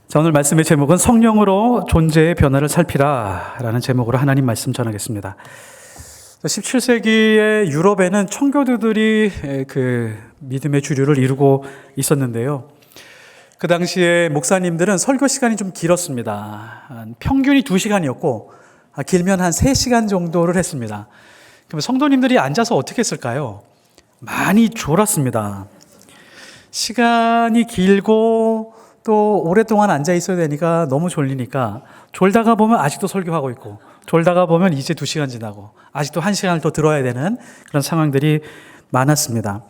자, 오늘 말씀의 제목은 성령으로 존재의 변화를 살피라 라는 제목으로 하나님 말씀 전하겠습니다. 17세기의 유럽에는 청교도들이 그 믿음의 주류를 이루고 있었는데요. 그 당시에 목사님들은 설교 시간이 좀 길었습니다. 평균이 2시간이었고 길면 한 3시간 정도를 했습니다. 그럼 성도님들이 앉아서 어떻게 했을까요? 많이 졸았습니다. 시간이 길고 또 오랫동안 앉아 있어야 되니까 너무 졸리니까 졸다가 보면 아직도 설교하고 있고 졸다가 보면 이제 2시간 지나고 아직도 1시간을 더 들어야 되는 그런 상황들이 많았습니다.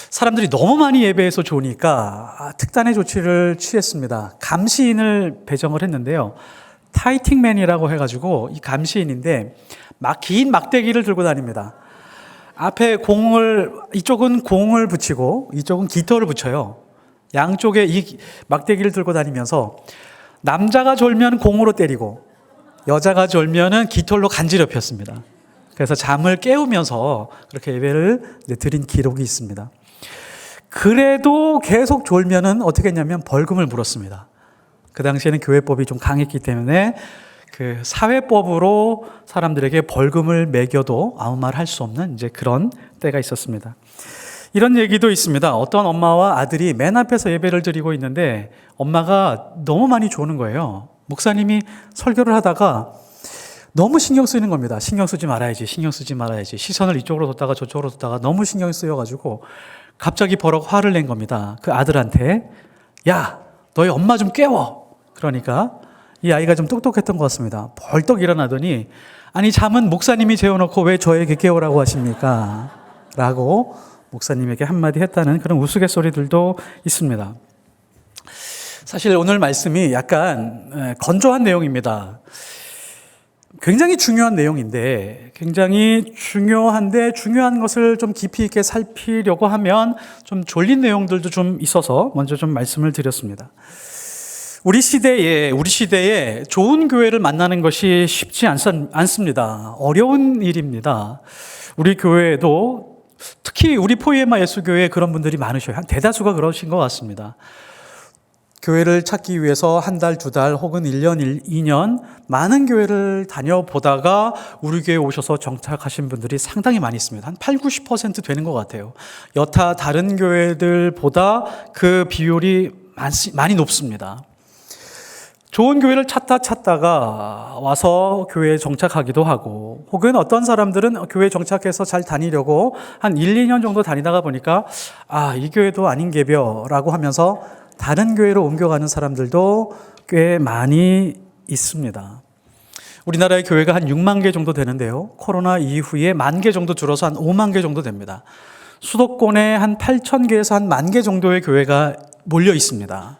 사람들이 너무 많이 예배해서 좋으니까 특단의 조치를 취했습니다. 감시인을 배정을 했는데요. 타이팅맨이라고 해가지고 이 감시인인데 긴 막대기를 들고 다닙니다. 앞에 이쪽은 공을 붙이고 이쪽은 깃털을 붙여요. 양쪽에 이 막대기를 들고 다니면서 남자가 졸면 공으로 때리고 여자가 졸면은 깃털로 간지럽혔습니다. 그래서 잠을 깨우면서 그렇게 예배를 드린 기록이 있습니다. 그래도 계속 졸면은 어떻게 했냐면 벌금을 물었습니다. 그 당시에는 교회법이 좀 강했기 때문에 그 사회법으로 사람들에게 벌금을 매겨도 아무 말 할 수 없는 이제 그런 때가 있었습니다. 이런 얘기도 있습니다. 어떤 엄마와 아들이 맨 앞에서 예배를 드리고 있는데 엄마가 너무 많이 조는 거예요. 목사님이 설교를 하다가 너무 신경 쓰이는 겁니다. 신경 쓰지 말아야지. 시선을 이쪽으로 뒀다가 저쪽으로 뒀다가 너무 신경이 쓰여가지고 갑자기 버럭 화를 낸 겁니다. 그 아들한테 야, 너희 엄마 좀 깨워. 그러니까 이 아이가 좀 똑똑했던 것 같습니다. 벌떡 일어나더니 아니 잠은 목사님이 재워놓고 왜 저에게 깨우라고 하십니까? 라고 목사님에게 한마디 했다는 그런 우스갯소리들도 있습니다. 사실 오늘 말씀이 약간 건조한 내용입니다. 굉장히 중요한 내용인데 굉장히 중요한 것을 좀 깊이 있게 살피려고 하면 좀 졸린 내용들도 좀 있어서 먼저 좀 말씀을 드렸습니다. 우리 시대에 좋은 교회를 만나는 것이 쉽지 않습니다. 어려운 일입니다. 우리 교회에도 특히 우리 포이에마 예수교회에 그런 분들이 많으셔요. 한 대다수가 그러신 것 같습니다. 교회를 찾기 위해서 한 달, 2달 혹은 1년, 2년 많은 교회를 다녀보다가 우리 교회에 오셔서 정착하신 분들이 상당히 많이 있습니다. 한 8, 90% 되는 것 같아요. 여타 다른 교회들보다 그 비율이 많이 높습니다. 좋은 교회를 찾다가 와서 교회에 정착하기도 하고 혹은 어떤 사람들은 교회에 정착해서 잘 다니려고 한 1, 2년 정도 다니다가 보니까 이 교회도 아닌 개벼라고 하면서 다른 교회로 옮겨가는 사람들도 꽤 많이 있습니다. 우리나라의 교회가 한 6만 개 정도 되는데요. 코로나 이후에 1만 개 정도 줄어서 한 5만 개 정도 됩니다. 수도권에 한 8천 개에서 한 1만 개 정도의 교회가 몰려 있습니다.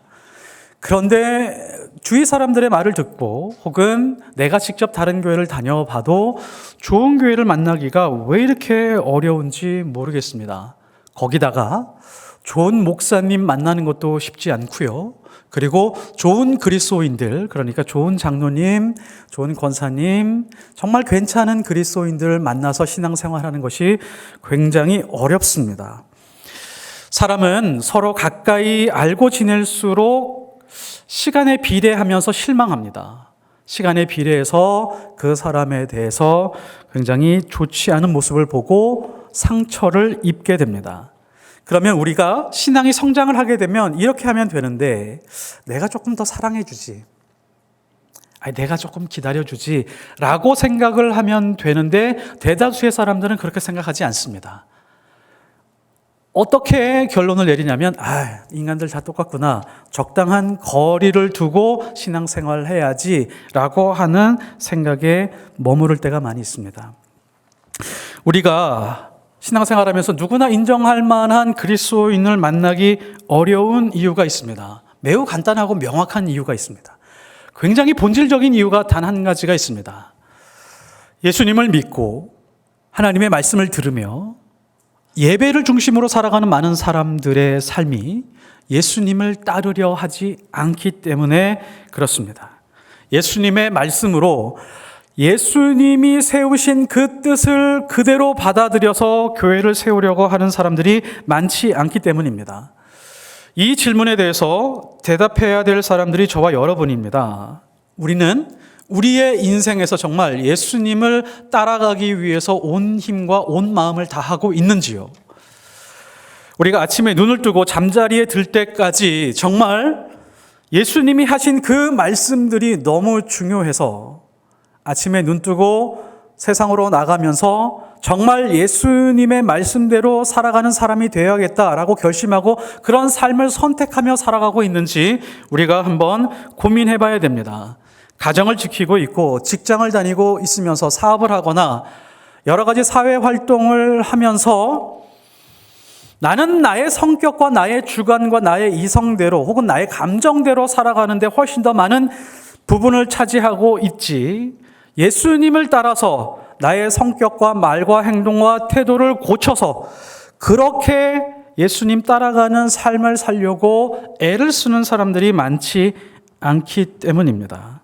그런데 주위 사람들의 말을 듣고 혹은 내가 직접 다른 교회를 다녀봐도 좋은 교회를 만나기가 왜 이렇게 어려운지 모르겠습니다. 거기다가 좋은 목사님 만나는 것도 쉽지 않고요. 그리고 좋은 그리스도인들, 그러니까 좋은 장로님, 좋은 권사님, 정말 괜찮은 그리스도인들을 만나서 신앙생활하는 것이 굉장히 어렵습니다. 사람은 서로 가까이 알고 지낼수록 시간에 비례하면서 실망합니다. 시간에 비례해서 그 사람에 대해서 굉장히 좋지 않은 모습을 보고 상처를 입게 됩니다. 그러면 우리가 신앙이 성장을 하게 되면 이렇게 하면 되는데 내가 조금 더 사랑해 주지. 내가 조금 기다려 주지 라고 생각을 하면 되는데 대다수의 사람들은 그렇게 생각하지 않습니다. 어떻게 결론을 내리냐면 인간들 다 똑같구나. 적당한 거리를 두고 신앙생활을 해야지 라고 하는 생각에 머무를 때가 많이 있습니다. 우리가 신앙생활하면서 누구나 인정할 만한 그리스도인을 만나기 어려운 이유가 있습니다. 매우 간단하고 명확한 이유가 있습니다. 굉장히 본질적인 이유가 단 한 가지가 있습니다. 예수님을 믿고 하나님의 말씀을 들으며 예배를 중심으로 살아가는 많은 사람들의 삶이 예수님을 따르려 하지 않기 때문에 그렇습니다. 예수님의 말씀으로 예수님이 세우신 그 뜻을 그대로 받아들여서 교회를 세우려고 하는 사람들이 많지 않기 때문입니다. 이 질문에 대해서 대답해야 될 사람들이 저와 여러분입니다. 우리는 우리의 인생에서 정말 예수님을 따라가기 위해서 온 힘과 온 마음을 다하고 있는지요? 우리가 아침에 눈을 뜨고 잠자리에 들 때까지 정말 예수님이 하신 그 말씀들이 너무 중요해서 아침에 눈 뜨고 세상으로 나가면서 정말 예수님의 말씀대로 살아가는 사람이 되어야겠다라고 결심하고 그런 삶을 선택하며 살아가고 있는지 우리가 한번 고민해 봐야 됩니다. 가정을 지키고 있고 직장을 다니고 있으면서 사업을 하거나 여러 가지 사회 활동을 하면서 나는 나의 성격과 나의 주관과 나의 이성대로 혹은 나의 감정대로 살아가는데 훨씬 더 많은 부분을 차지하고 있지, 예수님을 따라서 나의 성격과 말과 행동과 태도를 고쳐서 그렇게 예수님 따라가는 삶을 살려고 애를 쓰는 사람들이 많지 않기 때문입니다.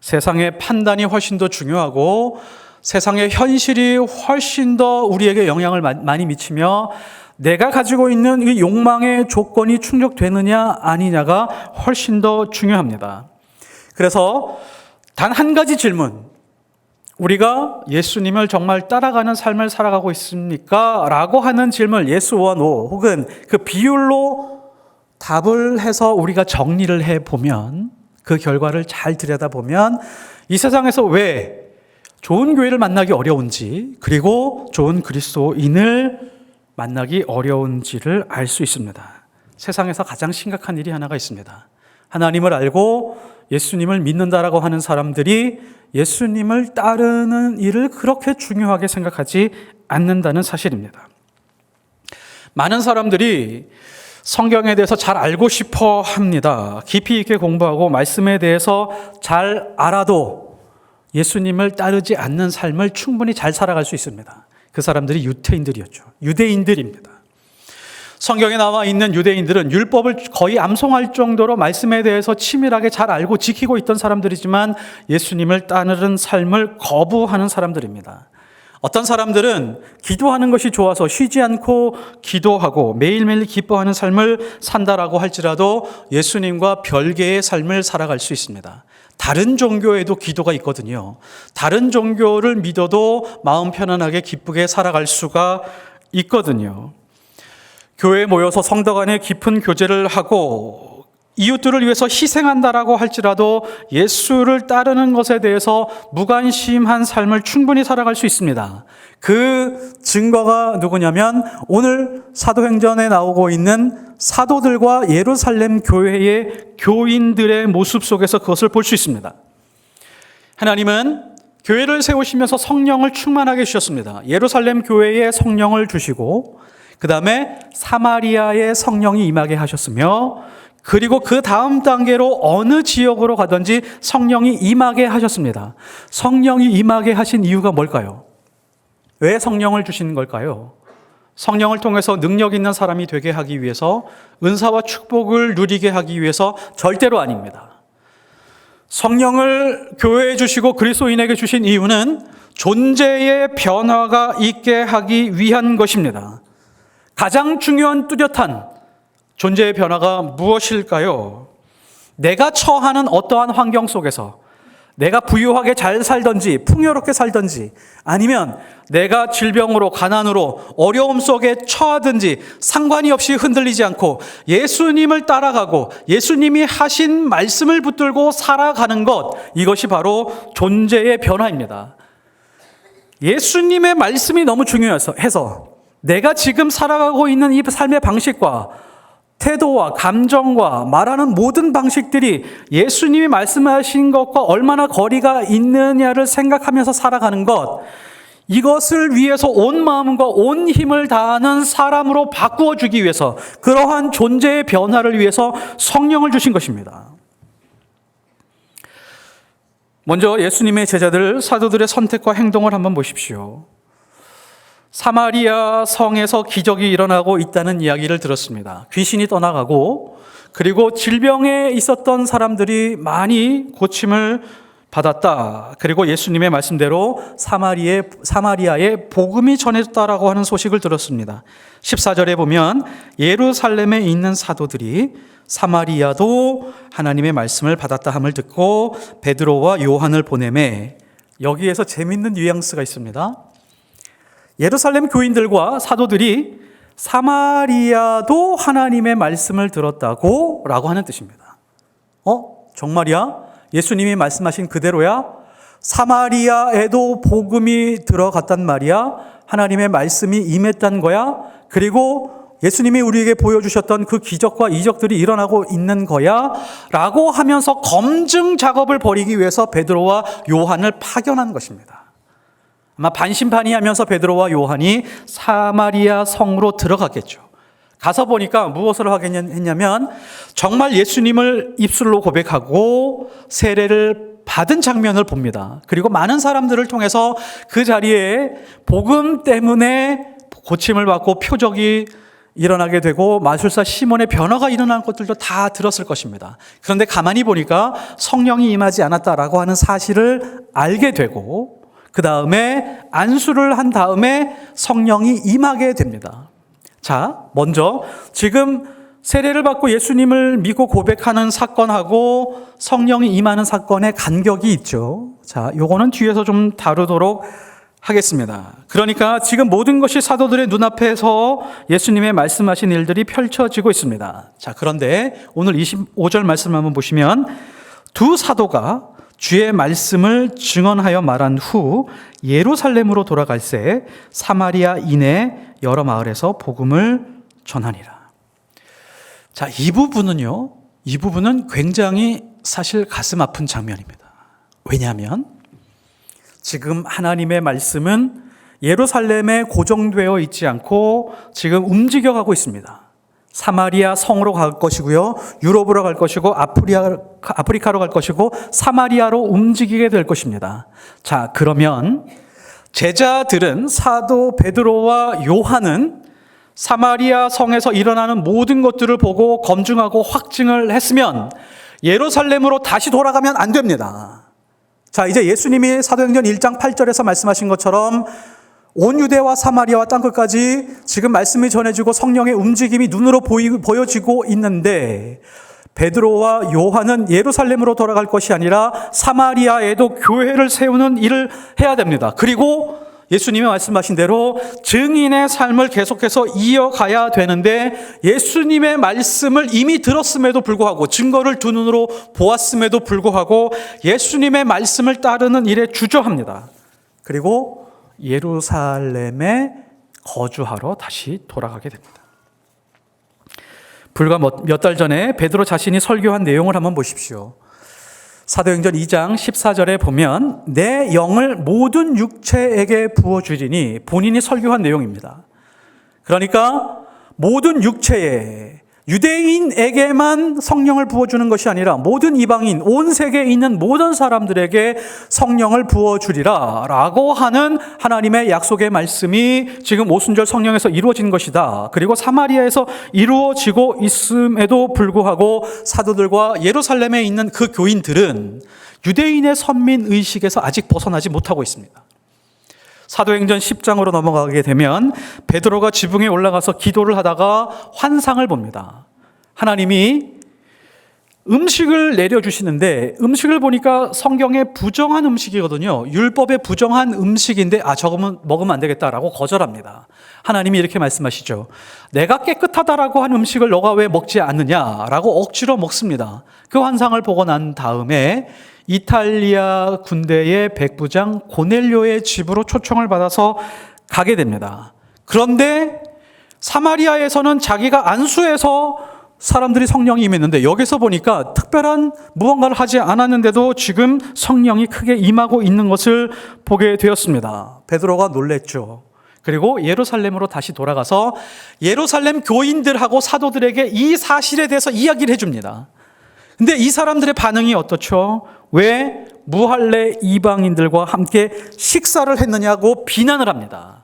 세상의 판단이 훨씬 더 중요하고 세상의 현실이 훨씬 더 우리에게 영향을 많이 미치며 내가 가지고 있는 이 욕망의 조건이 충족되느냐 아니냐가 훨씬 더 중요합니다. 그래서 단 한 가지 질문, 우리가 예수님을 정말 따라가는 삶을 살아가고 있습니까? 라고 하는 질문, 예스와 노 혹은 그 비율로 답을 해서 우리가 정리를 해보면, 그 결과를 잘 들여다보면 이 세상에서 왜 좋은 교회를 만나기 어려운지, 그리고 좋은 그리스도인을 만나기 어려운지를 알 수 있습니다. 세상에서 가장 심각한 일이 하나가 있습니다. 하나님을 알고 예수님을 믿는다라고 하는 사람들이 예수님을 따르는 일을 그렇게 중요하게 생각하지 않는다는 사실입니다. 많은 사람들이 성경에 대해서 잘 알고 싶어 합니다. 깊이 있게 공부하고 말씀에 대해서 잘 알아도 예수님을 따르지 않는 삶을 충분히 잘 살아갈 수 있습니다. 그 사람들이 유대인들이었죠. 유대인들입니다. 성경에 나와 있는 유대인들은 율법을 거의 암송할 정도로 말씀에 대해서 치밀하게 잘 알고 지키고 있던 사람들이지만 예수님을 따르는 삶을 거부하는 사람들입니다. 어떤 사람들은 기도하는 것이 좋아서 쉬지 않고 기도하고 매일매일 기뻐하는 삶을 산다라고 할지라도 예수님과 별개의 삶을 살아갈 수 있습니다. 다른 종교에도 기도가 있거든요. 다른 종교를 믿어도 마음 편안하게 기쁘게 살아갈 수가 있거든요. 교회에 모여서 성도 간에 깊은 교제를 하고 이웃들을 위해서 희생한다라고 할지라도 예수를 따르는 것에 대해서 무관심한 삶을 충분히 살아갈 수 있습니다. 그 증거가 누구냐면 오늘 사도행전에 나오고 있는 사도들과 예루살렘 교회의 교인들의 모습 속에서 그것을 볼 수 있습니다. 하나님은 교회를 세우시면서 성령을 충만하게 주셨습니다. 예루살렘 교회에 성령을 주시고 그 다음에 사마리아에 성령이 임하게 하셨으며, 그리고 그 다음 단계로 어느 지역으로 가든지 성령이 임하게 하셨습니다. 성령이 임하게 하신 이유가 뭘까요? 왜 성령을 주시는 걸까요? 성령을 통해서 능력 있는 사람이 되게 하기 위해서, 은사와 축복을 누리게 하기 위해서 절대로 아닙니다. 성령을 교회에 주시고 그리스도인에게 주신 이유는 존재의 변화가 있게 하기 위한 것입니다. 가장 중요한 뚜렷한 존재의 변화가 무엇일까요? 내가 처하는 어떠한 환경 속에서 내가 부유하게 잘 살든지 풍요롭게 살든지, 아니면 내가 질병으로 가난으로 어려움 속에 처하든지 상관이 없이 흔들리지 않고 예수님을 따라가고 예수님이 하신 말씀을 붙들고 살아가는 것, 이것이 바로 존재의 변화입니다. 예수님의 말씀이 너무 중요해서 내가 지금 살아가고 있는 이 삶의 방식과 태도와 감정과 말하는 모든 방식들이 예수님이 말씀하신 것과 얼마나 거리가 있느냐를 생각하면서 살아가는 것, 이것을 위해서 온 마음과 온 힘을 다하는 사람으로 바꾸어 주기 위해서, 그러한 존재의 변화를 위해서 성령을 주신 것입니다. 먼저 예수님의 제자들, 사도들의 선택과 행동을 한번 보십시오. 사마리아 성에서 기적이 일어나고 있다는 이야기를 들었습니다. 귀신이 떠나가고, 그리고 질병에 있었던 사람들이 많이 고침을 받았다. 그리고 예수님의 말씀대로 사마리아에 복음이 전해졌다라고 하는 소식을 들었습니다. 14절에 보면 예루살렘에 있는 사도들이 사마리아도 하나님의 말씀을 받았다 함을 듣고 베드로와 요한을 보내매, 여기에서 재밌는 뉘앙스가 있습니다. 예루살렘 교인들과 사도들이 사마리아도 하나님의 말씀을 들었다고 라고 하는 뜻입니다. 정말이야? 예수님이 말씀하신 그대로야? 사마리아에도 복음이 들어갔단 말이야? 하나님의 말씀이 임했단 거야? 그리고 예수님이 우리에게 보여주셨던 그 기적과 이적들이 일어나고 있는 거야? 라고 하면서 검증 작업을 벌이기 위해서 베드로와 요한을 파견한 것입니다. 아마 반신반의하면서 베드로와 요한이 사마리아 성으로 들어갔겠죠. 가서 보니까 무엇을 하겠냐면 정말 예수님을 입술로 고백하고 세례를 받은 장면을 봅니다. 그리고 많은 사람들을 통해서 그 자리에 복음 때문에 고침을 받고 표적이 일어나게 되고 마술사 시몬의 변화가 일어난 것들도 다 들었을 것입니다. 그런데 가만히 보니까 성령이 임하지 않았다라고 하는 사실을 알게 되고 그 다음에 안수를 한 다음에 성령이 임하게 됩니다. 자, 먼저 지금 세례를 받고 예수님을 믿고 고백하는 사건하고 성령이 임하는 사건의 간격이 있죠. 자, 요거는 뒤에서 좀 다루도록 하겠습니다. 그러니까 지금 모든 것이 사도들의 눈앞에서 예수님의 말씀하신 일들이 펼쳐지고 있습니다. 자, 그런데 오늘 25절 말씀 한번 보시면 두 사도가 주의 말씀을 증언하여 말한 후 예루살렘으로 돌아갈새 사마리아 이내 여러 마을에서 복음을 전하니라. 자, 이 부분은 굉장히 사실 가슴 아픈 장면입니다. 왜냐하면 지금 하나님의 말씀은 예루살렘에 고정되어 있지 않고 지금 움직여가고 있습니다. 사마리아 성으로 갈 것이고요, 유럽으로 갈 것이고 아프리카로 갈 것이고 사마리아로 움직이게 될 것입니다. 자, 그러면 제자들은 사도 베드로와 요한은 사마리아 성에서 일어나는 모든 것들을 보고 검증하고 확증을 했으면 예루살렘으로 다시 돌아가면 안 됩니다. 자, 이제 예수님이 사도행전 1장 8절에서 말씀하신 것처럼 온 유대와 사마리아와 땅끝까지 지금 말씀이 전해지고 성령의 움직임이 눈으로 보여지고 있는데 베드로와 요한은 예루살렘으로 돌아갈 것이 아니라 사마리아에도 교회를 세우는 일을 해야 됩니다. 그리고 예수님이 말씀하신 대로 증인의 삶을 계속해서 이어가야 되는데 예수님의 말씀을 이미 들었음에도 불구하고 증거를 두 눈으로 보았음에도 불구하고 예수님의 말씀을 따르는 일에 주저합니다. 그리고 예루살렘에 거주하러 다시 돌아가게 됩니다. 불과 몇 달 전에 베드로 자신이 설교한 내용을 한번 보십시오. 사도행전 2장 14절에 보면 내 영을 모든 육체에게 부어주리니 본인이 설교한 내용입니다. 그러니까 모든 육체에, 유대인에게만 성령을 부어주는 것이 아니라 모든 이방인, 온 세계에 있는 모든 사람들에게 성령을 부어주리라 라고 하는 하나님의 약속의 말씀이 지금 오순절 성령에서 이루어진 것이다. 그리고 사마리아에서 이루어지고 있음에도 불구하고 사도들과 예루살렘에 있는 그 교인들은 유대인의 선민의식에서 아직 벗어나지 못하고 있습니다. 사도행전 10장으로 넘어가게 되면 베드로가 지붕에 올라가서 기도를 하다가 환상을 봅니다. 하나님이 음식을 내려주시는데 음식을 보니까 성경에 부정한 음식이거든요. 율법에 부정한 음식인데 저거 먹으면 안 되겠다라고 거절합니다. 하나님이 이렇게 말씀하시죠. 내가 깨끗하다라고 한 음식을 너가 왜 먹지 않느냐라고 억지로 먹습니다. 그 환상을 보고 난 다음에 이탈리아 군대의 백부장 고넬료의 집으로 초청을 받아서 가게 됩니다. 그런데 사마리아에서는 자기가 안수해서 사람들이 성령이 임했는데 여기서 보니까 특별한 무언가를 하지 않았는데도 지금 성령이 크게 임하고 있는 것을 보게 되었습니다. 베드로가 놀랬죠. 그리고 예루살렘으로 다시 돌아가서 예루살렘 교인들하고 사도들에게 이 사실에 대해서 이야기를 해줍니다. 근데 이 사람들의 반응이 어떻죠? 왜 무할례 이방인들과 함께 식사를 했느냐고 비난을 합니다.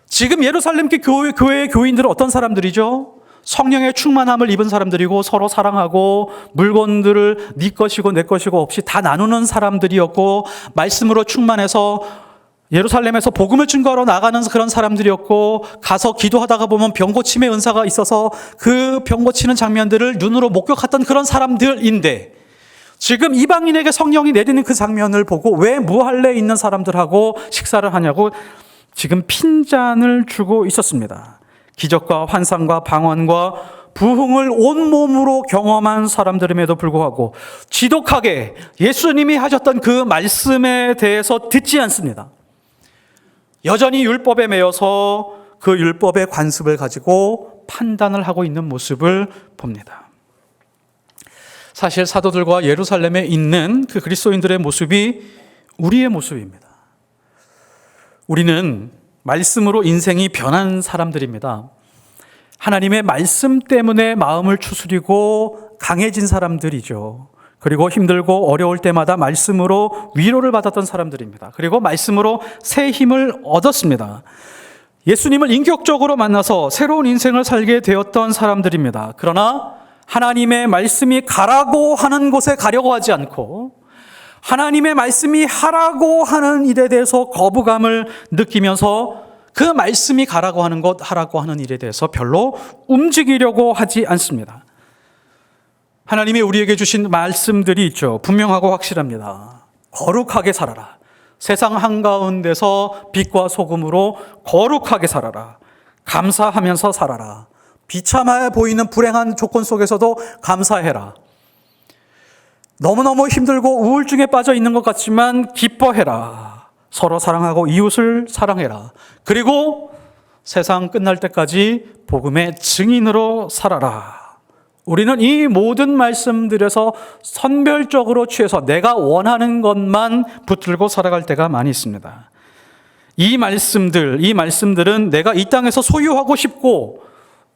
지금 예루살렘 교회의 교인들은 어떤 사람들이죠? 성령의 충만함을 입은 사람들이고 서로 사랑하고 물건들을 네 것이고 내 것이고 없이 다 나누는 사람들이었고 말씀으로 충만해서 예루살렘에서 복음을 증거하러 나가는 그런 사람들이었고 가서 기도하다가 보면 병 고침의 은사가 있어서 그 병 고치는 장면들을 눈으로 목격했던 그런 사람들인데 지금 이방인에게 성령이 내리는 그 장면을 보고 왜 무할레에 있는 사람들하고 식사를 하냐고 지금 핀잔을 주고 있었습니다. 기적과 환상과 방언과 부흥을 온몸으로 경험한 사람들임에도 불구하고 지독하게 예수님이 하셨던 그 말씀에 대해서 듣지 않습니다. 여전히 율법에 매여서 그 율법의 관습을 가지고 판단을 하고 있는 모습을 봅니다. 사실 사도들과 예루살렘에 있는 그 그리스도인들의 모습이 우리의 모습입니다. 우리는 말씀으로 인생이 변한 사람들입니다. 하나님의 말씀 때문에 마음을 추스리고 강해진 사람들이죠. 그리고 힘들고 어려울 때마다 말씀으로 위로를 받았던 사람들입니다. 그리고 말씀으로 새 힘을 얻었습니다. 예수님을 인격적으로 만나서 새로운 인생을 살게 되었던 사람들입니다. 그러나 하나님의 말씀이 가라고 하는 곳에 가려고 하지 않고 하나님의 말씀이 하라고 하는 일에 대해서 거부감을 느끼면서 그 말씀이 가라고 하는 것, 하라고 하는 일에 대해서 별로 움직이려고 하지 않습니다. 하나님이 우리에게 주신 말씀들이 있죠. 분명하고 확실합니다. 거룩하게 살아라. 세상 한가운데서 빛과 소금으로 거룩하게 살아라. 감사하면서 살아라. 비참해 보이는 불행한 조건 속에서도 감사해라. 너무너무 힘들고 우울증에 빠져 있는 것 같지만 기뻐해라. 서로 사랑하고 이웃을 사랑해라. 그리고 세상 끝날 때까지 복음의 증인으로 살아라. 우리는 이 모든 말씀들에서 선별적으로 취해서 내가 원하는 것만 붙들고 살아갈 때가 많이 있습니다. 이 말씀들은 내가 이 땅에서 소유하고 싶고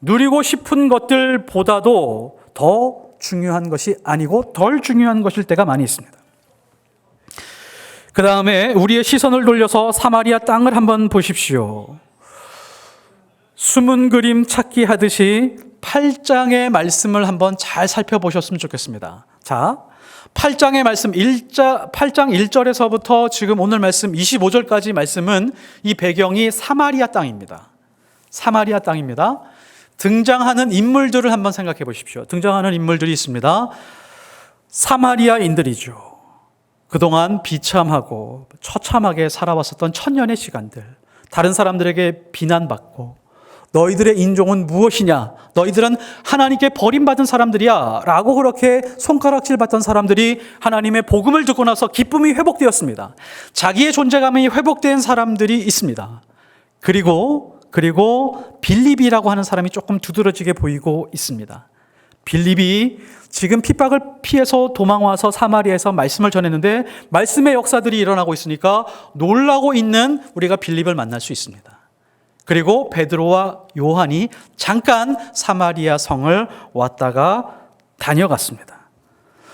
누리고 싶은 것들보다도 더 중요한 것이 아니고 덜 중요한 것일 때가 많이 있습니다. 그 다음에 우리의 시선을 돌려서 사마리아 땅을 한번 보십시오. 숨은 그림 찾기 하듯이 8장의 말씀을 한번 잘 살펴보셨으면 좋겠습니다. 자, 8장의 말씀 8장 1절에서부터 지금 오늘 말씀 25절까지 말씀은 이 배경이 사마리아 땅입니다. 사마리아 땅입니다. 등장하는 인물들을 한번 생각해 보십시오. 등장하는 인물들이 있습니다. 사마리아인들이죠. 그동안 비참하고 처참하게 살아왔었던 천년의 시간들, 다른 사람들에게 비난받고 너희들의 인종은 무엇이냐? 너희들은 하나님께 버림받은 사람들이야 라고 그렇게 손가락질 받던 사람들이 하나님의 복음을 듣고 나서 기쁨이 회복되었습니다. 자기의 존재감이 회복된 사람들이 있습니다. 그리고 빌립이라고 하는 사람이 조금 두드러지게 보이고 있습니다. 빌립이 지금 핍박을 피해서 도망와서 사마리아에서 말씀을 전했는데 말씀의 역사들이 일어나고 있으니까 놀라고 있는 우리가 빌립을 만날 수 있습니다. 그리고 베드로와 요한이 잠깐 사마리아 성을 왔다가 다녀갔습니다.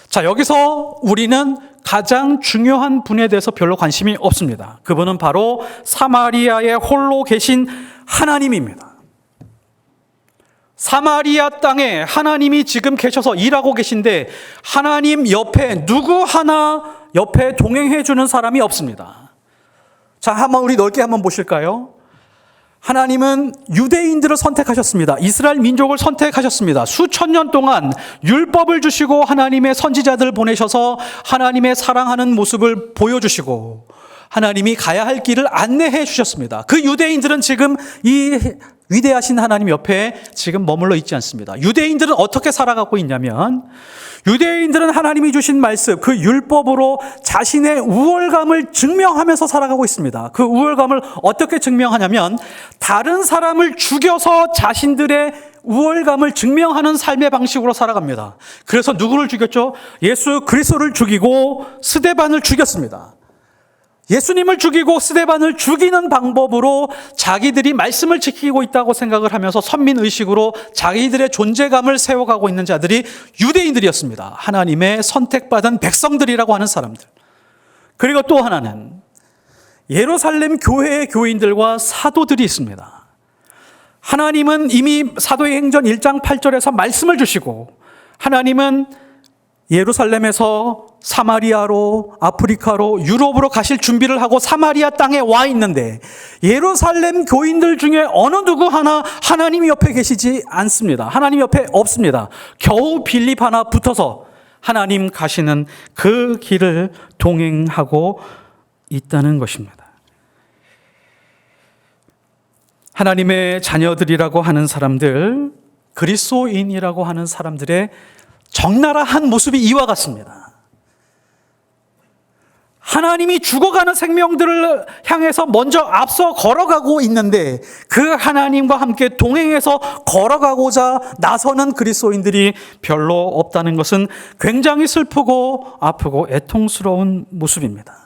자, 여기서 우리는 가장 중요한 분에 대해서 별로 관심이 없습니다. 그분은 바로 사마리아에 홀로 계신 하나님입니다. 사마리아 땅에 하나님이 지금 계셔서 일하고 계신데 하나님 옆에 누구 하나 옆에 동행해 주는 사람이 없습니다. 자, 한번 우리 넓게 한번 보실까요? 하나님은 유대인들을 선택하셨습니다. 이스라엘 민족을 선택하셨습니다. 수천 년 동안 율법을 주시고 하나님의 선지자들을 보내셔서 하나님의 사랑하는 모습을 보여주시고 하나님이 가야 할 길을 안내해 주셨습니다. 그 유대인들은 지금 이 위대하신 하나님 옆에 지금 머물러 있지 않습니다. 유대인들은 어떻게 살아가고 있냐면 유대인들은 하나님이 주신 말씀, 그 율법으로 자신의 우월감을 증명하면서 살아가고 있습니다. 그 우월감을 어떻게 증명하냐면 다른 사람을 죽여서 자신들의 우월감을 증명하는 삶의 방식으로 살아갑니다. 그래서 누구를 죽였죠? 예수 그리스도를 죽이고 스데반을 죽였습니다. 예수님을 죽이고 스데반을 죽이는 방법으로 자기들이 말씀을 지키고 있다고 생각을 하면서 선민의식으로 자기들의 존재감을 세워가고 있는 자들이 유대인들이었습니다. 하나님의 선택받은 백성들이라고 하는 사람들. 그리고 또 하나는 예루살렘 교회의 교인들과 사도들이 있습니다. 하나님은 이미 사도행전 1장 8절에서 말씀을 주시고, 하나님은 예루살렘에서 사마리아로, 아프리카로, 유럽으로 가실 준비를 하고 사마리아 땅에 와 있는데, 예루살렘 교인들 중에 어느 누구 하나 하나님 옆에 계시지 않습니다. 하나님 옆에 없습니다. 겨우 빌립 하나 붙어서 하나님 가시는 그 길을 동행하고 있다는 것입니다. 하나님의 자녀들이라고 하는 사람들, 그리스도인이라고 하는 사람들의 적나라 한 모습이 이와 같습니다. 하나님이 죽어가는 생명들을 향해서 먼저 앞서 걸어가고 있는데, 그 하나님과 함께 동행해서 걸어가고자 나서는 그리스도인들이 별로 없다는 것은 굉장히 슬프고 아프고 애통스러운 모습입니다.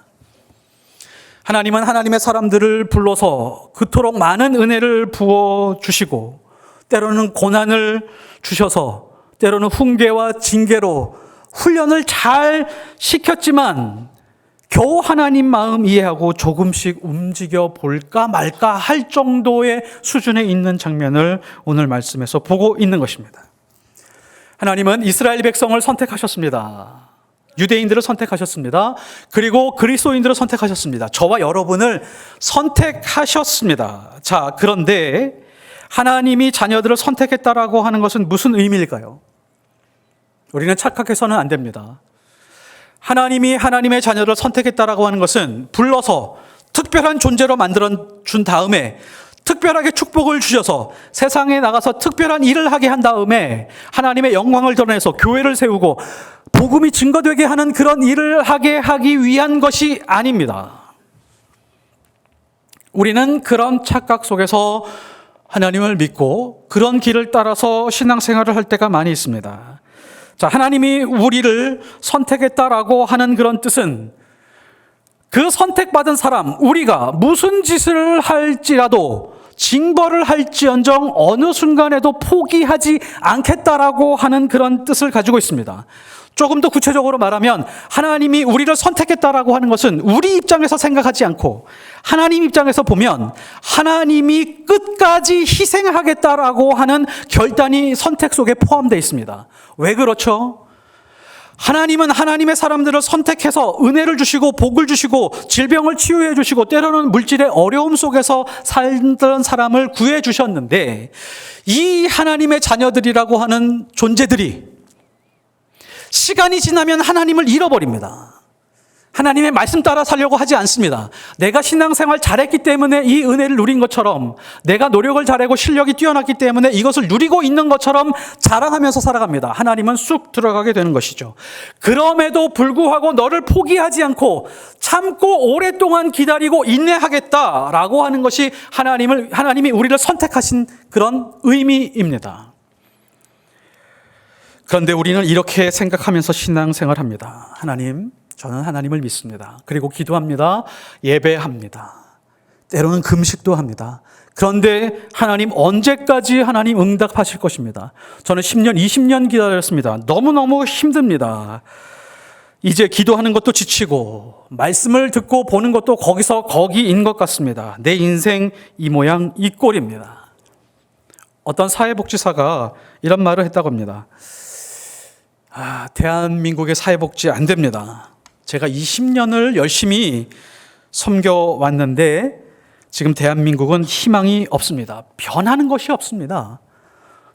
하나님은 하나님의 사람들을 불러서 그토록 많은 은혜를 부어주시고, 때로는 고난을 주셔서, 때로는 훈계와 징계로 훈련을 잘 시켰지만 겨우 하나님 마음 이해하고 조금씩 움직여 볼까 말까 할 정도의 수준에 있는 장면을 오늘 말씀에서 보고 있는 것입니다. 하나님은 이스라엘 백성을 선택하셨습니다. 유대인들을 선택하셨습니다. 그리고 그리스도인들을 선택하셨습니다. 저와 여러분을 선택하셨습니다. 자, 그런데 하나님이 자녀들을 선택했다라고 하는 것은 무슨 의미일까요? 우리는 착각해서는 안 됩니다. 하나님이 하나님의 자녀를 선택했다라고 하는 것은 불러서 특별한 존재로 만들어 준 다음에 특별하게 축복을 주셔서 세상에 나가서 특별한 일을 하게 한 다음에 하나님의 영광을 드러내서 교회를 세우고 복음이 증거되게 하는 그런 일을 하기 위한 것이 아닙니다. 우리는 그런 착각 속에서 하나님을 믿고 그런 길을 따라서 신앙생활을 할 때가 많이 있습니다. 자, 하나님이 우리를 선택했다라고 하는 그런 뜻은 그 선택받은 사람, 우리가 무슨 짓을 할지라도 징벌을 할지언정 어느 순간에도 포기하지 않겠다라고 하는 그런 뜻을 가지고 있습니다. 조금 더 구체적으로 말하면 하나님이 우리를 선택했다라고 하는 것은 우리 입장에서 생각하지 않고 하나님 입장에서 보면 하나님이 끝까지 희생하겠다라고 하는 결단이 선택 속에 포함되어 있습니다. 왜 그렇죠? 하나님은 하나님의 사람들을 선택해서 은혜를 주시고 복을 주시고 질병을 치유해 주시고 때로는 물질의 어려움 속에서 살던 사람을 구해 주셨는데, 이 하나님의 자녀들이라고 하는 존재들이 시간이 지나면 하나님을 잃어버립니다. 하나님의 말씀 따라 살려고 하지 않습니다. 내가 신앙생활 잘했기 때문에 이 은혜를 누린 것처럼, 내가 노력을 잘하고 실력이 뛰어났기 때문에 이것을 누리고 있는 것처럼 자랑하면서 살아갑니다. 하나님은 쑥 들어가게 되는 것이죠. 그럼에도 불구하고 너를 포기하지 않고 참고 오랫동안 기다리고 인내하겠다라고 하는 것이 하나님이 우리를 선택하신 그런 의미입니다. 그런데 우리는 이렇게 생각하면서 신앙생활합니다. 하나님, 저는 하나님을 믿습니다. 그리고 기도합니다. 예배합니다. 때로는 금식도 합니다. 그런데 하나님 언제까지 하나님 응답하실 것입니다. 저는 10년, 20년 기다렸습니다. 너무너무 힘듭니다. 이제 기도하는 것도 지치고 말씀을 듣고 보는 것도 거기서 거기인 것 같습니다. 내 인생 이 모양 이 꼴입니다. 어떤 사회복지사가 이런 말을 했다고 합니다. 대한민국의 사회복지 안 됩니다. 제가 20년을 열심히 섬겨왔는데 지금 대한민국은 희망이 없습니다. 변하는 것이 없습니다.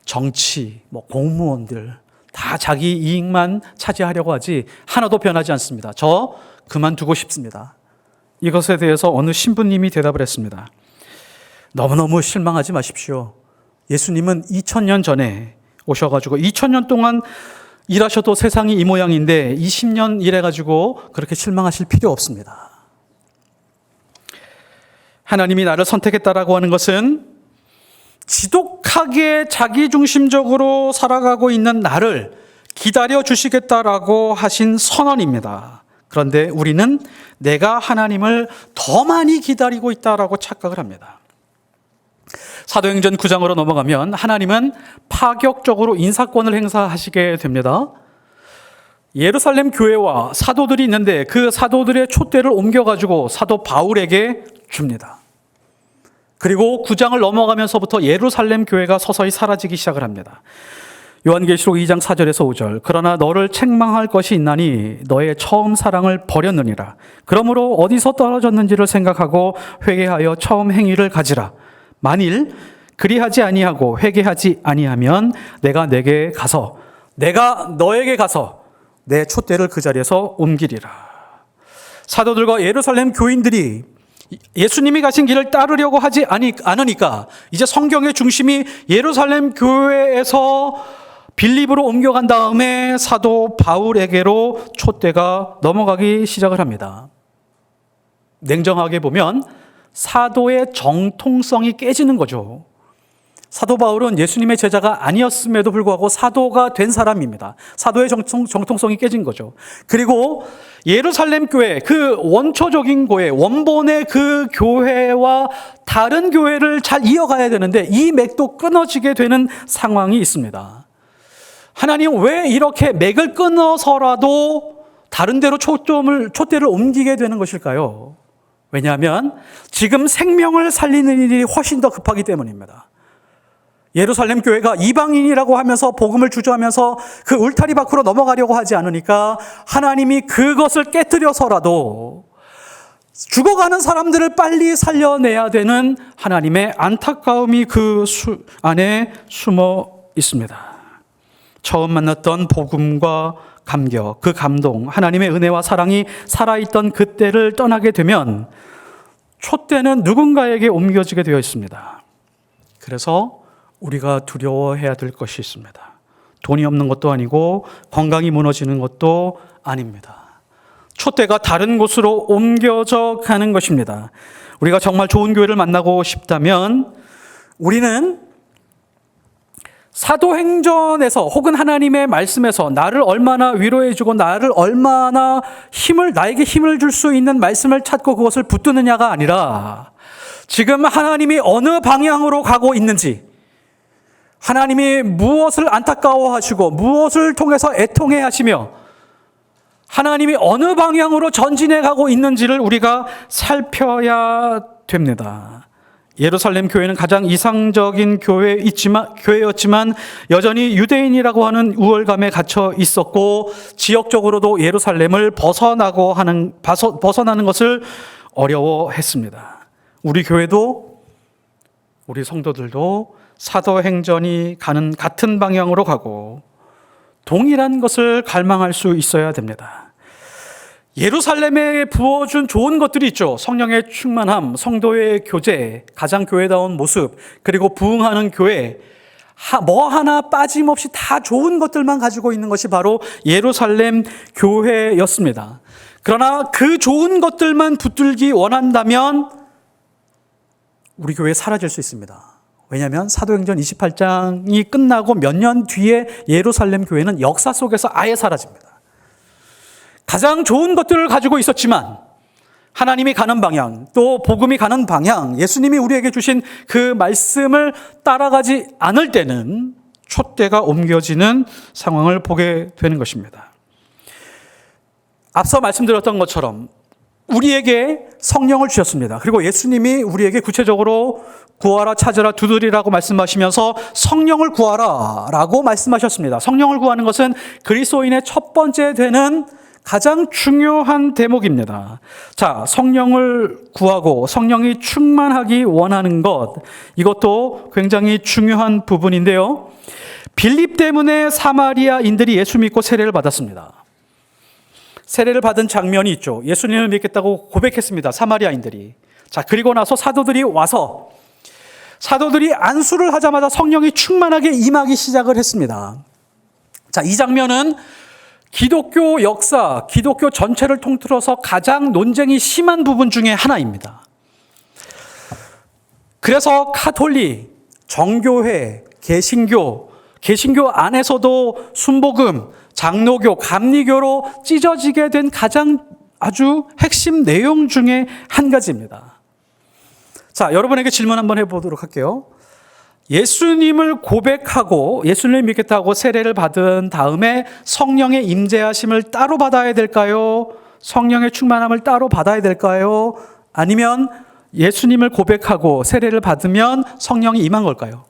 정치, 공무원들 다 자기 이익만 차지하려고 하지 하나도 변하지 않습니다. 저 그만두고 싶습니다. 이것에 대해서 어느 신부님이 대답을 했습니다. 너무너무 실망하지 마십시오. 예수님은 2000년 전에 오셔가지고 2000년 동안 일하셔도 세상이 이 모양인데 20년 일해가지고 그렇게 실망하실 필요 없습니다. 하나님이 나를 선택했다라고 하는 것은 지독하게 자기중심적으로 살아가고 있는 나를 기다려 주시겠다라고 하신 선언입니다. 그런데 우리는 내가 하나님을 더 많이 기다리고 있다라고 착각을 합니다. 사도행전 9장으로 넘어가면 하나님은 파격적으로 인사권을 행사하시게 됩니다. 예루살렘 교회와 사도들이 있는데 그 사도들의 촛대를 옮겨가지고 사도 바울에게 줍니다. 그리고 9장을 넘어가면서부터 예루살렘 교회가 서서히 사라지기 시작을 합니다. 요한계시록 2장 4절에서 5절. 그러나 너를 책망할 것이 있나니 너의 처음 사랑을 버렸느니라. 그러므로 어디서 떨어졌는지를 생각하고 회개하여 처음 행위를 가지라. 만일 그리하지 아니하고 회개하지 아니하면 내가 너에게 가서 내 촛대를 그 자리에서 옮기리라. 사도들과 예루살렘 교인들이 예수님이 가신 길을 따르려고 하지 않으니까 이제 성경의 중심이 예루살렘 교회에서 빌립으로 옮겨간 다음에 사도 바울에게로 촛대가 넘어가기 시작을 합니다. 냉정하게 보면 사도의 정통성이 깨지는 거죠. 사도 바울은 예수님의 제자가 아니었음에도 불구하고 사도가 된 사람입니다. 사도의 정통성이 깨진 거죠. 그리고 예루살렘 교회, 그 원초적인 교회, 원본의 그 교회와 다른 교회를 잘 이어가야 되는데 이 맥도 끊어지게 되는 상황이 있습니다. 하나님 왜 이렇게 맥을 끊어서라도 다른 데로 촛대를 옮기게 되는 것일까요? 왜냐하면 지금 생명을 살리는 일이 훨씬 더 급하기 때문입니다. 예루살렘 교회가 이방인이라고 하면서 복음을 주저하면서 그 울타리 밖으로 넘어가려고 하지 않으니까 하나님이 그것을 깨뜨려서라도 죽어가는 사람들을 빨리 살려내야 되는 하나님의 안타까움이 그 안에 숨어 있습니다. 처음 만났던 복음과 감격, 그 감동, 하나님의 은혜와 사랑이 살아있던 그때를 떠나게 되면 촛대는 누군가에게 옮겨지게 되어 있습니다. 그래서 우리가 두려워해야 될 것이 있습니다. 돈이 없는 것도 아니고 건강이 무너지는 것도 아닙니다. 촛대가 다른 곳으로 옮겨져 가는 것입니다. 우리가 정말 좋은 교회를 만나고 싶다면 우리는 사도행전에서 혹은 하나님의 말씀에서 나를 얼마나 위로해주고 나를 얼마나 나에게 힘을 줄 수 있는 말씀을 찾고 그것을 붙드느냐가 아니라 지금 하나님이 어느 방향으로 가고 있는지, 하나님이 무엇을 안타까워하시고 무엇을 통해서 애통해 하시며 하나님이 어느 방향으로 전진해 가고 있는지를 우리가 살펴야 됩니다. 예루살렘 교회는 가장 이상적인 교회였지만 여전히 유대인이라고 하는 우월감에 갇혀 있었고 지역적으로도 예루살렘을 벗어나는 것을 어려워했습니다. 우리 교회도 우리 성도들도 사도행전이 가는 같은 방향으로 가고 동일한 것을 갈망할 수 있어야 됩니다. 예루살렘에 부어준 좋은 것들이 있죠. 성령의 충만함, 성도의 교제, 가장 교회다운 모습, 그리고 부흥하는 교회, 뭐 하나 빠짐없이 다 좋은 것들만 가지고 있는 것이 바로 예루살렘 교회였습니다. 그러나 그 좋은 것들만 붙들기 원한다면 우리 교회 사라질 수 있습니다. 왜냐하면 사도행전 28장이 끝나고 몇 년 뒤에 예루살렘 교회는 역사 속에서 아예 사라집니다. 가장 좋은 것들을 가지고 있었지만 하나님이 가는 방향, 또 복음이 가는 방향, 예수님이 우리에게 주신 그 말씀을 따라가지 않을 때는 촛대가 옮겨지는 상황을 보게 되는 것입니다. 앞서 말씀드렸던 것처럼 우리에게 성령을 주셨습니다. 그리고 예수님이 우리에게 구체적으로 구하라, 찾으라, 두드리라고 말씀하시면서 성령을 구하라 라고 말씀하셨습니다. 성령을 구하는 것은 그리스도인의 첫 번째 되는 가장 중요한 대목입니다. 자, 성령을 구하고 성령이 충만하기 원하는 것, 이것도 굉장히 중요한 부분인데요. 빌립 때문에 사마리아인들이 예수 믿고 세례를 받았습니다. 세례를 받은 장면이 있죠. 예수님을 믿겠다고 고백했습니다. 사마리아인들이. 자, 그리고 나서 사도들이 안수를 하자마자 성령이 충만하게 임하기 시작을 했습니다. 자, 이 장면은 기독교 역사, 기독교 전체를 통틀어서 가장 논쟁이 심한 부분 중에 하나입니다. 그래서 카톨릭, 정교회, 개신교 안에서도 순복음, 장로교, 감리교로 찢어지게 된 가장 아주 핵심 내용 중에 한 가지입니다. 자, 여러분에게 질문 한번 해보도록 할게요. 예수님을 고백하고 예수님을 믿겠다고 세례를 받은 다음에 성령의 임재하심을 따로 받아야 될까요? 성령의 충만함을 따로 받아야 될까요? 아니면 예수님을 고백하고 세례를 받으면 성령이 임한 걸까요?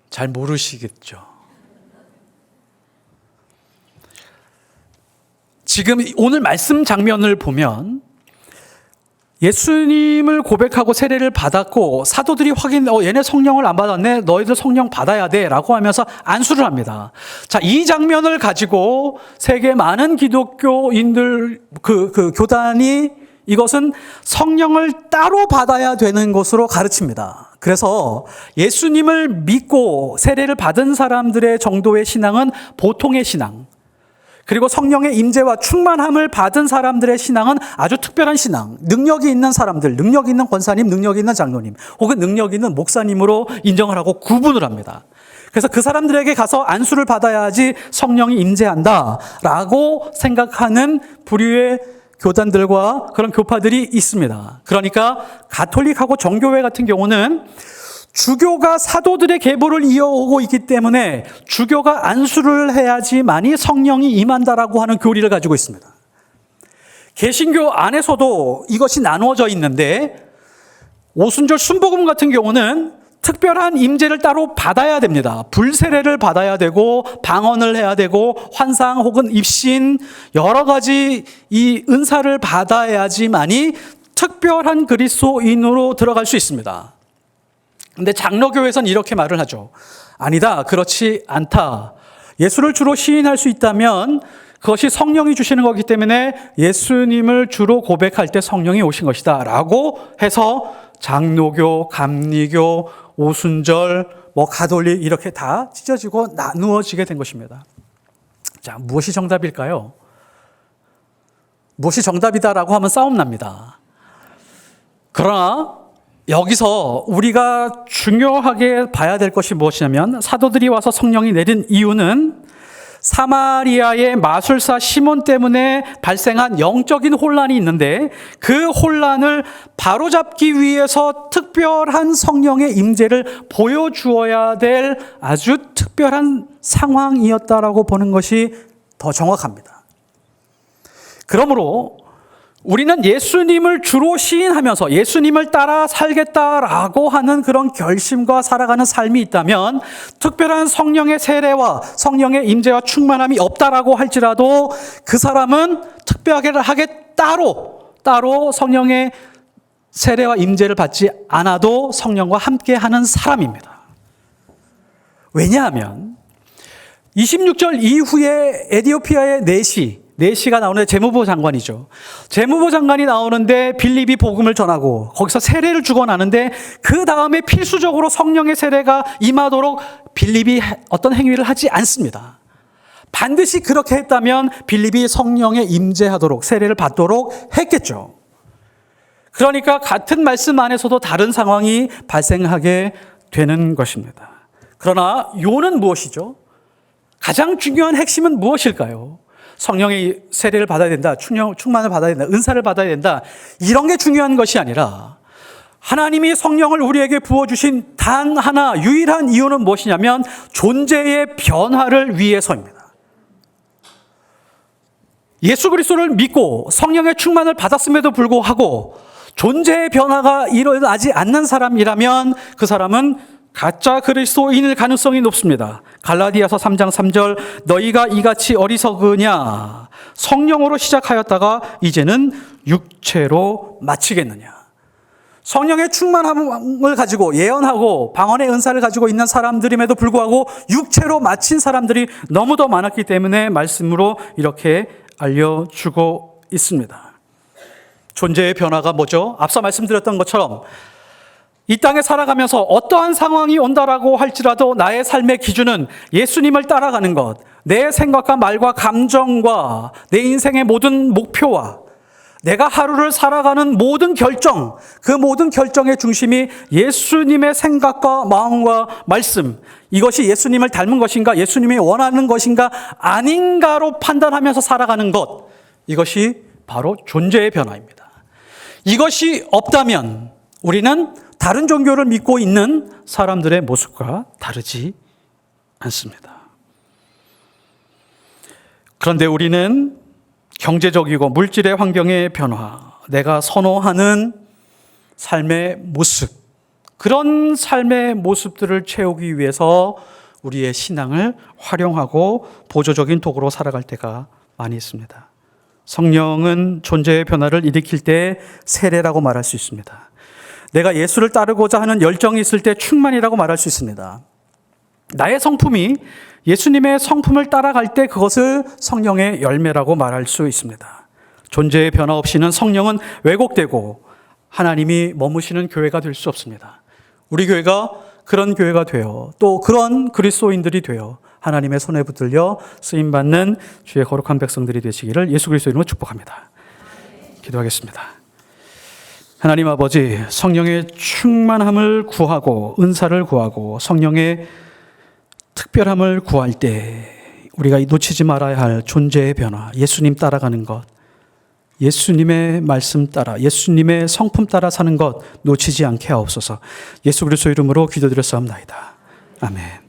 잘 모르시겠죠. 지금 오늘 말씀 장면을 보면 예수님을 고백하고 세례를 받았고 사도들이 얘네 성령을 안 받았네, 너희들 성령 받아야 돼 라고 하면서 안수를 합니다. 자, 이 장면을 가지고 세계 많은 기독교인들 교단이 이것은 성령을 따로 받아야 되는 것으로 가르칩니다. 그래서 예수님을 믿고 세례를 받은 사람들의 정도의 신앙은 보통의 신앙, 그리고 성령의 임재와 충만함을 받은 사람들의 신앙은 아주 특별한 신앙, 능력이 있는 사람들, 능력이 있는 권사님, 능력이 있는 장로님, 혹은 능력이 있는 목사님으로 인정을 하고 구분을 합니다. 그래서 그 사람들에게 가서 안수를 받아야지 성령이 임재한다라고 생각하는 부류의 교단들과 그런 교파들이 있습니다. 그러니까 가톨릭하고 정교회 같은 경우는 주교가 사도들의 계보를 이어오고 있기 때문에 주교가 안수를 해야지만이 성령이 임한다라고 하는 교리를 가지고 있습니다. 개신교 안에서도 이것이 나누어져 있는데 오순절 순복음 같은 경우는 특별한 임재를 따로 받아야 됩니다. 불세례를 받아야 되고 방언을 해야 되고 환상 혹은 입신 여러 가지 이 은사를 받아야지만이 특별한 그리스도인으로 들어갈 수 있습니다. 근데 장로교에서는 이렇게 말을 하죠. 아니다, 그렇지 않다. 예수를 주로 시인할 수 있다면 그것이 성령이 주시는 거기 때문에 예수님을 주로 고백할 때 성령이 오신 것이다 라고 해서 장로교, 감리교, 오순절, 가톨릭 이렇게 다 찢어지고 나누어지게 된 것입니다. 자, 무엇이 정답일까요? 무엇이 정답이다라고 하면 싸움 납니다. 그러나 여기서 우리가 중요하게 봐야 될 것이 무엇이냐면 사도들이 와서 성령이 내린 이유는 사마리아의 마술사 시몬 때문에 발생한 영적인 혼란이 있는데 그 혼란을 바로잡기 위해서 특별한 성령의 임재를 보여주어야 될 아주 특별한 상황이었다라고 보는 것이 더 정확합니다. 그러므로 우리는 예수님을 주로 시인하면서 예수님을 따라 살겠다라고 하는 그런 결심과 살아가는 삶이 있다면 특별한 성령의 세례와 성령의 임재와 충만함이 없다라고 할지라도 그 사람은 특별하게 따로 성령의 세례와 임재를 받지 않아도 성령과 함께하는 사람입니다. 왜냐하면 26절 이후에 에디오피아의 내시가 나오는데 재무부 장관이죠. 재무부 장관이 나오는데 빌립이 복음을 전하고 거기서 세례를 주고 나는데 그 다음에 필수적으로 성령의 세례가 임하도록 빌립이 어떤 행위를 하지 않습니다. 반드시 그렇게 했다면 빌립이 성령에 임재하도록 세례를 받도록 했겠죠. 그러니까 같은 말씀 안에서도 다른 상황이 발생하게 되는 것입니다. 그러나 요는 무엇이죠? 가장 중요한 핵심은 무엇일까요? 성령의 세례를 받아야 된다, 충만을 받아야 된다, 은사를 받아야 된다, 이런 게 중요한 것이 아니라 하나님이 성령을 우리에게 부어주신 단 하나 유일한 이유는 무엇이냐면 존재의 변화를 위해서입니다. 예수 그리스도를 믿고 성령의 충만을 받았음에도 불구하고 존재의 변화가 일어나지 않는 사람이라면 그 사람은 가짜 그리스도인일 가능성이 높습니다. 갈라디아서 3장 3절 너희가 이같이 어리석으냐 성령으로 시작하였다가 이제는 육체로 마치겠느냐. 성령의 충만함을 가지고 예언하고 방언의 은사를 가지고 있는 사람들임에도 불구하고 육체로 마친 사람들이 너무도 많았기 때문에 말씀으로 이렇게 알려주고 있습니다. 존재의 변화가 뭐죠? 앞서 말씀드렸던 것처럼 이 땅에 살아가면서 어떠한 상황이 온다라고 할지라도 나의 삶의 기준은 예수님을 따라가는 것, 내 생각과 말과 감정과 내 인생의 모든 목표와 내가 하루를 살아가는 모든 결정, 그 모든 결정의 중심이 예수님의 생각과 마음과 말씀, 이것이 예수님을 닮은 것인가, 예수님이 원하는 것인가 아닌가로 판단하면서 살아가는 것, 이것이 바로 존재의 변화입니다. 이것이 없다면 우리는 다른 종교를 믿고 있는 사람들의 모습과 다르지 않습니다. 그런데 우리는 경제적이고 물질의 환경의 변화, 내가 선호하는 삶의 모습, 그런 삶의 모습들을 채우기 위해서 우리의 신앙을 활용하고 보조적인 도구로 살아갈 때가 많이 있습니다. 성령은 존재의 변화를 일으킬 때 세례라고 말할 수 있습니다. 내가 예수를 따르고자 하는 열정이 있을 때 충만이라고 말할 수 있습니다. 나의 성품이 예수님의 성품을 따라갈 때 그것을 성령의 열매라고 말할 수 있습니다. 존재의 변화 없이는 성령은 왜곡되고 하나님이 머무시는 교회가 될 수 없습니다. 우리 교회가 그런 교회가 되어 또 그런 그리스도인들이 되어 하나님의 손에 붙들려 쓰임받는 주의 거룩한 백성들이 되시기를 예수 그리스도 이름으로 축복합니다. 기도하겠습니다. 하나님 아버지, 성령의 충만함을 구하고 은사를 구하고 성령의 특별함을 구할 때 우리가 놓치지 말아야 할 존재의 변화, 예수님 따라가는 것, 예수님의 말씀 따라, 예수님의 성품 따라 사는 것 놓치지 않게 하옵소서. 예수 그리스도 이름으로 기도드렸사옵나이다. 아멘.